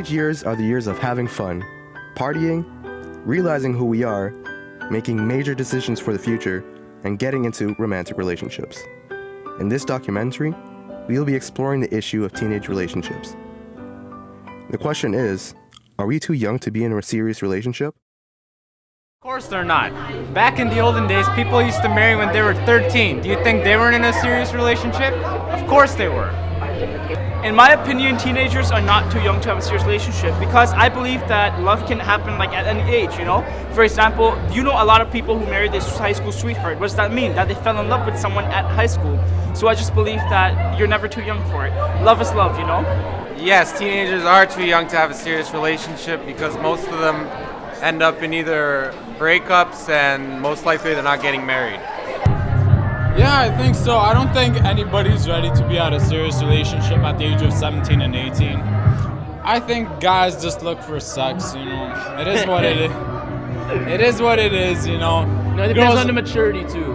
Teenage years are the years of having fun, partying, realizing who we are, making major decisions for the future, and getting into romantic relationships. In this documentary, we will be exploring the issue of teenage relationships. The question is, are we too young to be in a serious relationship? Of course they're not. Back in the olden days, people used to marry when they were 13. Do you think they weren't in a serious relationship? Of course they were. In my opinion, teenagers are not too young to have a serious relationship because I believe that love can happen like at any age, you know? For example, you know a lot of people who married their high school sweetheart. What does that mean? That they fell in love with someone at high school. So I just believe that you're never too young for it. Love is love, you know? Yes, teenagers are too young to have a serious relationship because most of them end up in either breakups and most likely they're not getting married. Yeah, I think so. I don't think anybody's ready to be out of a serious relationship at the age of 17 and 18. I think guys just look for sex, you know. It is what it is. It is what it is, you know. No, it depends on the maturity too.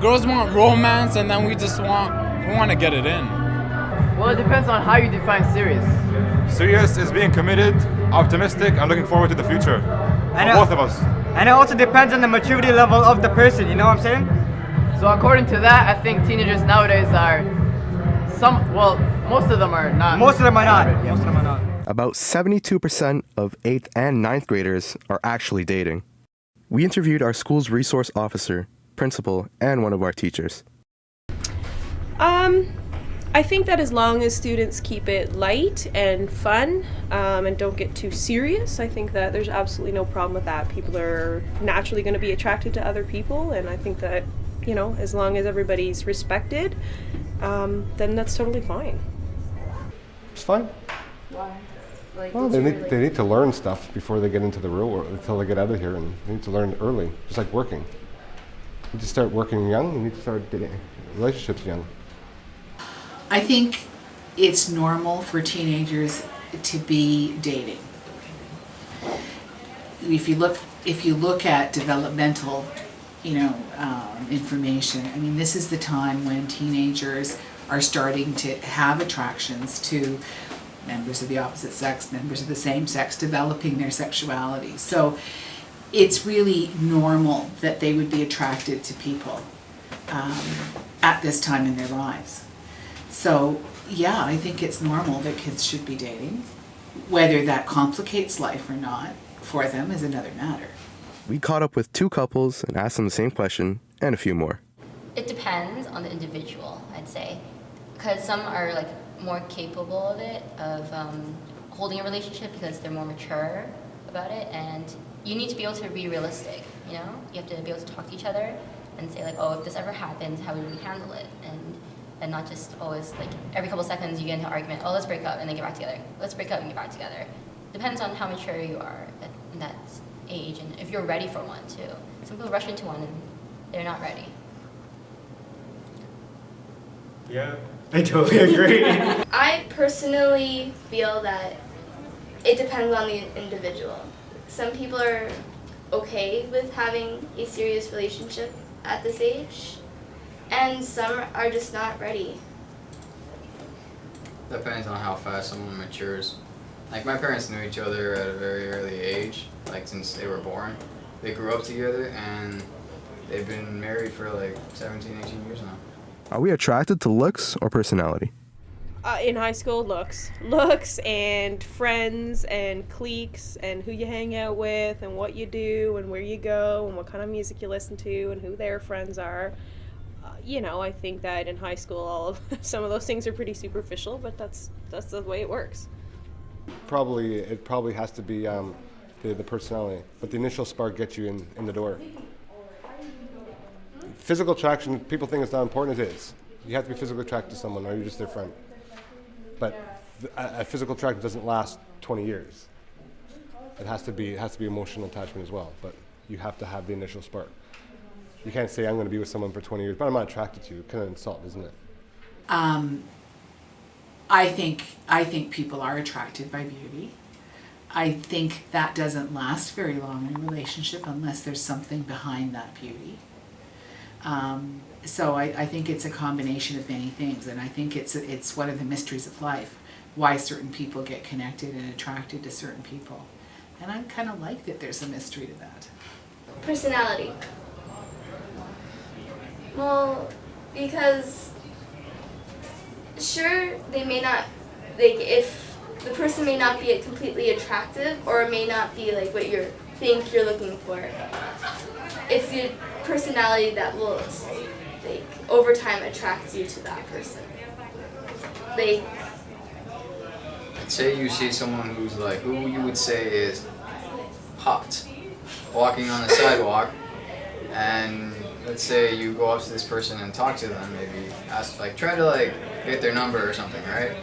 Girls want romance and then we want to get it in. Well, it depends on how you define serious. Serious is being committed, optimistic, and looking forward to the future. For both of us. And it also depends on the maturity level of the person, you know what I'm saying? So according to that, I think teenagers nowadays are most of them are not. Most of them are not. Yeah. Most of them are not. About 72% of 8th and 9th graders are actually dating. We interviewed our school's resource officer, principal, and one of our teachers. I think that as long as students keep it light and fun and don't get too serious, I think that there's absolutely no problem with that. People are naturally going to be attracted to other people, and I think that, you know, as long as everybody's respected, then that's totally fine. It's fine. Why? Like, Well, they need to learn stuff before they get into the real world, until they get out of here, and they need to learn early, just like working. You need to start working young, you need to start dating relationships young. I think it's normal for teenagers to be dating. If you look at developmental, information, I mean, this is the time when teenagers are starting to have attractions to members of the opposite sex, members of the same sex, developing their sexuality. So it's really normal that they would be attracted to people at this time in their lives. So yeah, I think it's normal that kids should be dating. Whether that complicates life or not for them is another matter. We caught up with 2 couples and asked them the same question and a few more. It depends on the individual, I'd say, because some are like more capable of it, of holding a relationship because they're more mature about it, and you need to be able to be realistic, you know? You have to be able to talk to each other and say like, oh, if this ever happens, how would we handle it? And not just always like every couple seconds you get into an argument, oh, let's break up and then get back together. Let's break up and get back together. Depends on how mature you are at that age and if you're ready for one too. Some people rush into one and they're not ready. Yeah, I totally agree. I personally feel that it depends on the individual. Some people are okay with having a serious relationship at this age, and some are just not ready. Depends on how fast someone matures. Like, my parents knew each other at a very early age, like since they were born. They grew up together and they've been married for like 17, 18 years now. Are we attracted to looks or personality? In high school, looks and friends and cliques and who you hang out with and what you do and where you go and what kind of music you listen to and who their friends are. I think that in high school, some of those things are pretty superficial, but that's the way it works. It probably has to be the personality, but the initial spark gets you in the door. Physical attraction, people think it's not important. It is. You have to be physically attracted to someone, or you're just their friend. But a physical attraction doesn't last 20 years. It has to be emotional attachment as well. But you have to have the initial spark. You can't say I'm going to be with someone for 20 years, but I'm not attracted to you. Kind of insult, isn't it? I think people are attracted by beauty. I think that doesn't last very long in a relationship unless there's something behind that beauty. So I think it's a combination of many things, and I think it's one of the mysteries of life. why certain people get connected and attracted to certain people. And I kind of like that there's a mystery to that. Personality. Well, because sure, they may not, like, if the person may not be completely attractive or may not be like what you think you're looking for, it's your personality that will, like, over time attract you to that person. Like, say you see someone who's like, who you would say is hot, walking on the sidewalk, and let's say you go up to this person and talk to them, maybe ask, like, try to like get their number or something, right?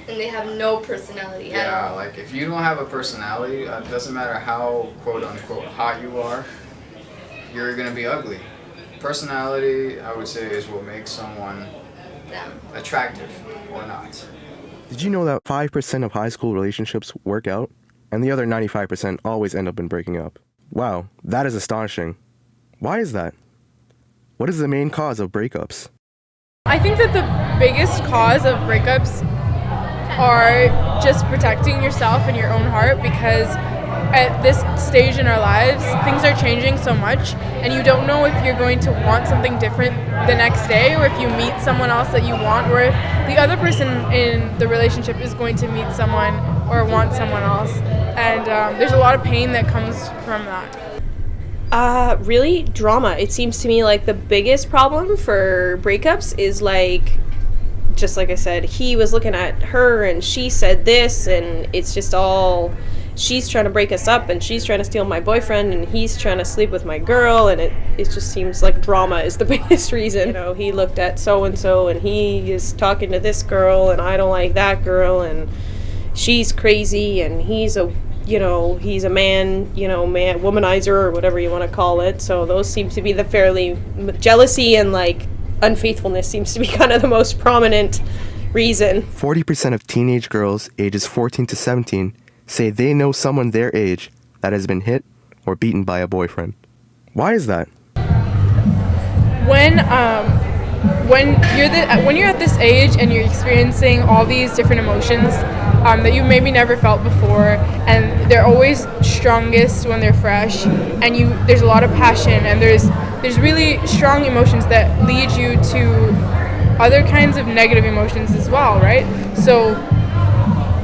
And they have no personality at all. Yeah, like if you don't have a personality, it doesn't matter how quote unquote hot you are, you're gonna be ugly. Personality, I would say, is what makes someone attractive or not. Did you know that 5% of high school relationships work out, and the other 95% always end up in breaking up? Wow, that is astonishing. Why is that? What is the main cause of breakups? I think that the biggest cause of breakups are just protecting yourself and your own heart, because at this stage in our lives, things are changing so much, and you don't know if you're going to want something different the next day, or if you meet someone else that you want, or if the other person in the relationship is going to meet someone or want someone else. And there's a lot of pain that comes from that. Really? Drama. It seems to me like the biggest problem for breakups is, like, just like I said, he was looking at her and she said this, and it's just all, she's trying to break us up and she's trying to steal my boyfriend and he's trying to sleep with my girl, and it just seems like drama is the biggest reason. You know, he looked at so-and-so and he is talking to this girl and I don't like that girl, and she's crazy and he's a man, womanizer or whatever you want to call it. So those seem to be the fairly, jealousy and like unfaithfulness seems to be kind of the most prominent reason. 40% of teenage girls ages 14 to 17 say they know someone their age that has been hit or beaten by a boyfriend. Why is that? When you're at this age and you're experiencing all these different emotions that you maybe never felt before, and they're always strongest when they're fresh, and there's a lot of passion, and there's really strong emotions that lead you to other kinds of negative emotions as well, right? So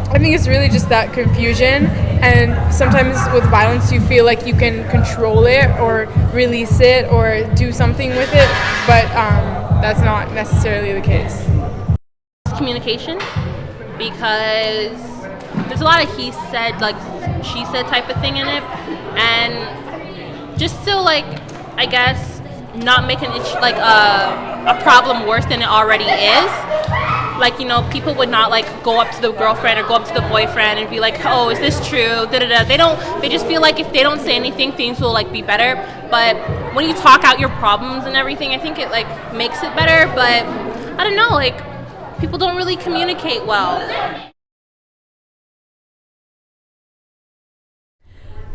I think it's really just that confusion, and sometimes with violence you feel like you can control it or release it or do something with it, but that's not necessarily the case. Communication, because there's a lot of he said, like she said type of thing in it, and just to, like, I guess, not make an issue, like a problem worse than it already is. Like, people would not, like, go up to the girlfriend or go up to the boyfriend and be like, oh, is this true? They just feel like if they don't say anything, things will, like, be better. But when you talk out your problems and everything, I think it, like, makes it better. But I don't know, like, people don't really communicate well.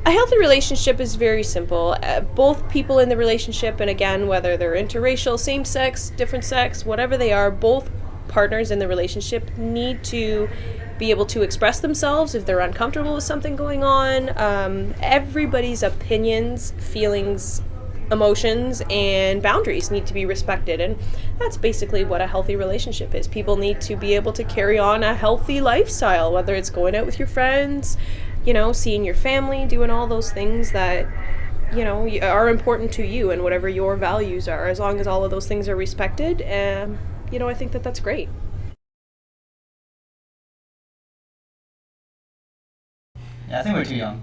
A healthy relationship is very simple. Both people in the relationship, and again, whether they're interracial, same sex, different sex, whatever they are, both partners in the relationship need to be able to express themselves if they're uncomfortable with something going on. Everybody's opinions, feelings, emotions, and boundaries need to be respected, and that's basically what a healthy relationship is. People need to be able to carry on a healthy lifestyle, whether it's going out with your friends, seeing your family, doing all those things that are important to you and whatever your values are. As long as all of those things are respected, I think that that's great. Yeah, I think we're too young.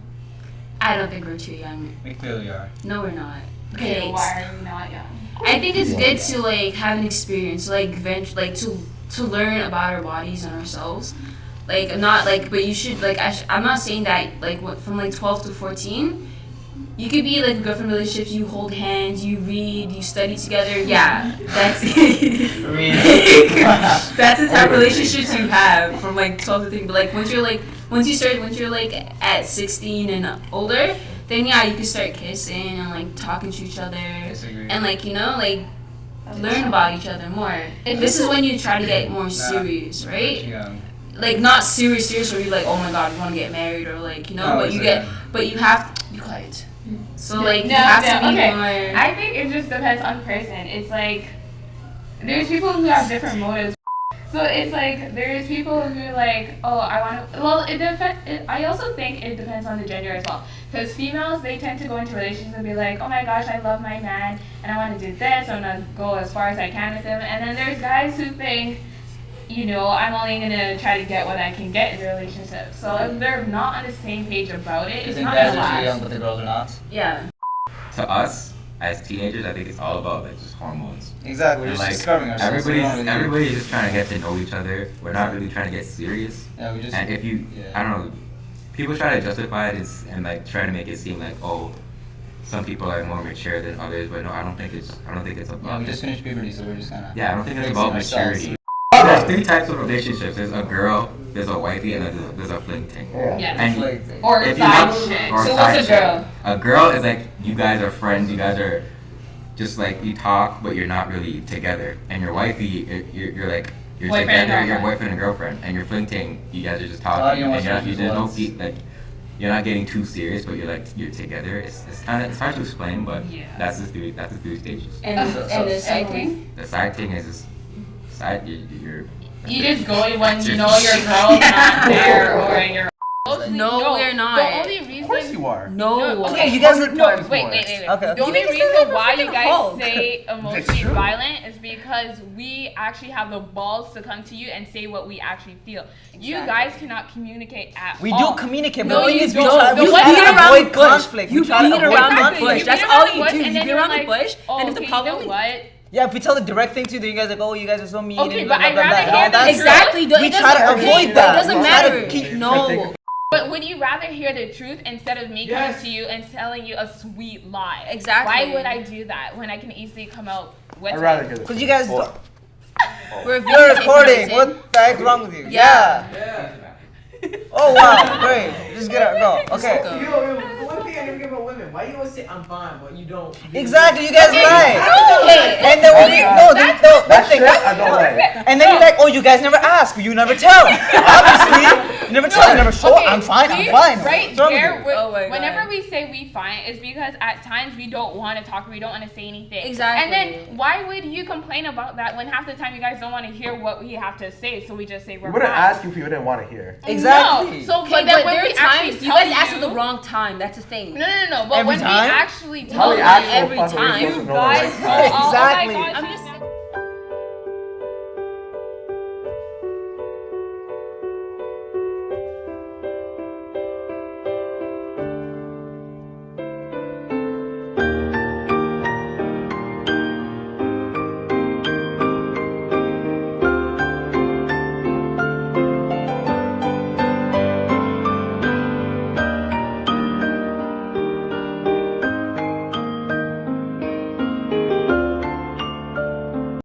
I don't think we're too young. We clearly are. No, we're not. Okay, why are we not young? I think it's good to, like, have an experience, like, to learn about our bodies and ourselves. Like, not, like, but you should, like, I'm not saying that, like, from, like, 12 to 14, you could be, like, in girlfriend relationships, you hold hands, you read, you study together, yeah, that's it. That's the type of relationships you have from, like, 12 to 13, but, like, once you're, like, at 16 and older, then, yeah, you can start kissing and, like, talking to each other, and, like, learn about each other more. This is when you try to get more serious, right? like not serious where you're like, oh my god, we want to get married or like, you know, No, but you have to be quiet. So like No, you have to be okay. more. I think it just depends on the person. It's like there's people who have different motives. So it's like there's people who are like, oh, I want to. Well, I also think it depends on the gender as well. Because females, they tend to go into relationships and be like, oh my gosh, I love my man and I want to do this. I'm gonna go as far as I can with him. And then there's guys who think, you know, I'm only gonna try to get what I can get in a relationship. So if they're not on the same page about it, You it's think not guys gonna are too last. young, but the girls are not? Yeah. To us, as teenagers, I think it's all about like just hormones. Exactly, we're And, just discovering ourselves. We don't really- Everybody's just trying to get to know each other. We're not really trying to get serious. Yeah, we just. And if you, I don't know, people try to justify it and like try to make it seem like, oh, some people are more mature than others, but no, I don't think it's about. Yeah, we just finished puberty, so we're just kind of. Yeah, I don't think it's about maturity. There's 3 types of relationships. There's a girl, there's a wifey, and there's a fling thing. Yeah. And Or if a you have- side chick. or So side what's a chick. girl? A girl is like you guys are friends. You guys are just like you talk, but you're not really together. And your wifey, you're like you're Boyfriend and together. You're girlfriend. boyfriend and girlfriend, and you're fling. You guys are just Oh, talking, you know and what there's serious no was. like. You're not getting too serious, but you're together. It's hard to explain, but that's the 3 stages. And the side thing? The side thing is just you're You just go when you know your girl's not there or you're. No, we're not. The only reason. Of course you are. No. Okay, you guys are No, times wait. more. The Okay. only You reason why you guys Hulk. say It's emotionally true. violent is because we actually have the balls to come to you and say what we actually feel. You guys cannot communicate at We all. do communicate, No, but the thing you is we don't. try No, to what- avoid conflict. You We try to beat avoid around the conflict. bush. That's beat all around you the do. bush, You and then beat you're around the like, bush, oh, and if the okay, problem you know what? Yeah, if we tell the direct thing to you, then you guys are like, oh, you guys are so mean. Okay, and but blah, I'd blah, rather blah, hear blah. the Exactly. We It try to doesn't- avoid it that. doesn't We try to matter. keep- No. But would you rather hear the truth instead of me coming to you and telling you a sweet lie? Exactly. Why would I do that when I can easily come out with I'd rather it? hear the Because you guys don't. We're You're recording. What the heck's wrong with you? Yeah. Oh wow, great. Just get out, go. Okay. Yo, the one thing I never get about women, why you always say I'm fine, but you don't? Exactly, you guys lie. Okay. And then when we That shit, I don't like. And then you're like, oh, you guys never ask, you never tell. Obviously, you never tell, you never show. Okay, I'm fine. see, I'm fine. Right What's wrong with there, you? when- whenever we say we fine, it's because at times we don't want to talk or we don't want to say anything. Exactly. And then why would you complain about that when half the time you guys don't want to hear what we have to say, so we just say we're We fine. wouldn't ask you if you didn't want to hear. Exactly. No, so Okay, but then when there we are times actually you tell guys ask at you- the wrong time. That's the thing. No. But Every when time? we actually How tell we you act for every fun, we're time. supposed to you know the guys right go, time. oh Exactly. my God,